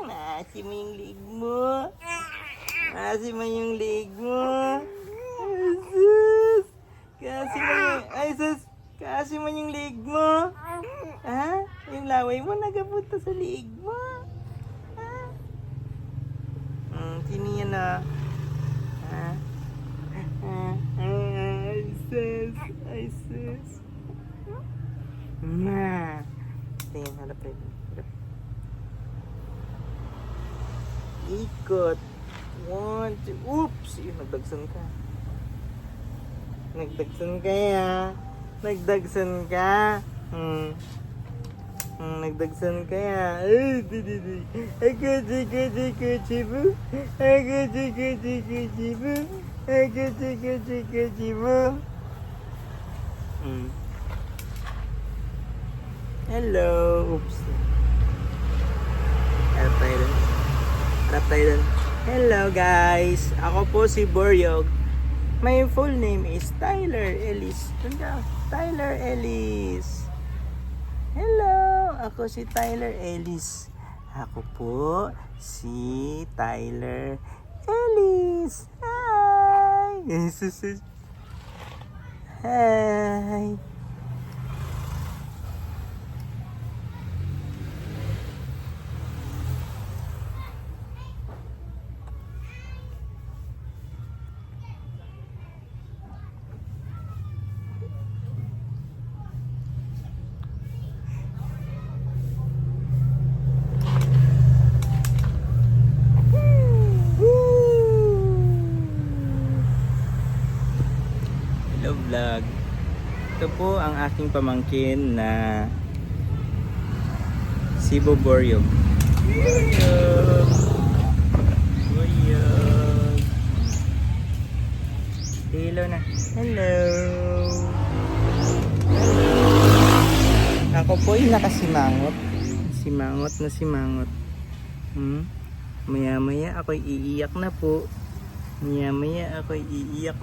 Maasim mo yung leg mo. Maasim mo yung leg mo. Sus! Kasi mo yung... Ay, sus! Kasi mo yung leg mo. Ha? Yung laway mo nagapunta sa leg mo. Ha? Sino yan na? Ha? Ay, sus! Ay, sus! Tingin, harap tayo. Harap. Ikot. 1, 2. Oops! Yun, nagdagsan ka. Nagdagsan ka ya. Nagdagsan ka. Nagdagsan ka ya. Ako chibu. Hello. Oops. Harap tayo dun. Harap tayo dun. Hello guys. Ako po si Boryog. My full name is Tyler Ellis. Tyler Ellis. Hello. Ako si Tyler Ellis. Ako po si Tyler Ellis. Hi. Hi. Hello vlog. Ito po ang aking pamangkin na si Boryog. Boryog. Boryog. Hello na. Hello. Hello. Ako po ay nakasimangot. Simangot. Maya ako'y iiyak na po. Maya ako'y iiyak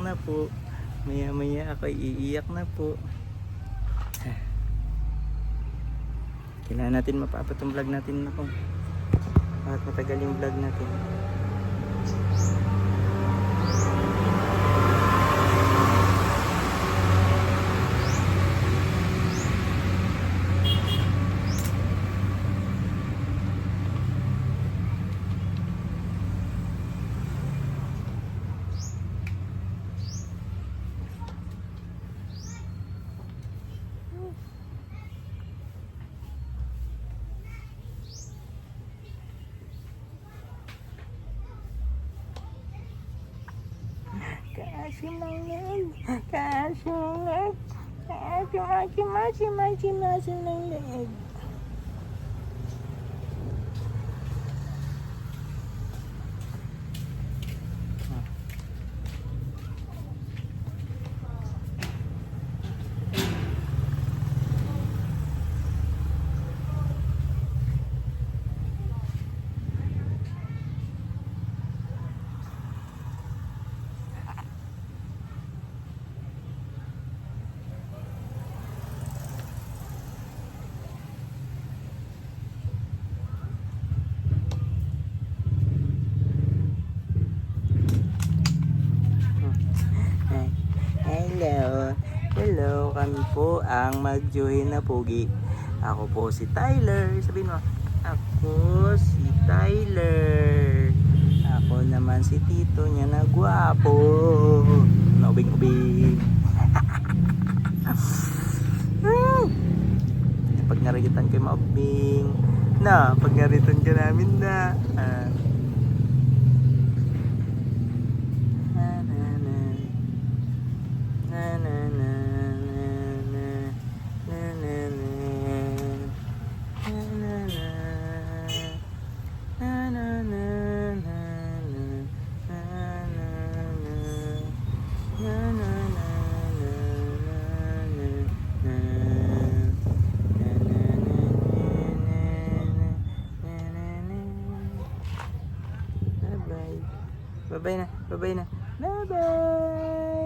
na po. Kailangan natin mapapatong vlog natin ako. Bakit matagal yung vlog natin? Kasi ng leeg. Hello, kami po ang mag-join na pogi. Ako po si Tyler. Sabihin mo, ako si Tyler. Ako naman si tito niya na gwapo. Naubing-ubing. Pag narigitan kayo maubing. Pag narigitan ka namin na. Bye-bye na. Bye-bye na. Bye-bye.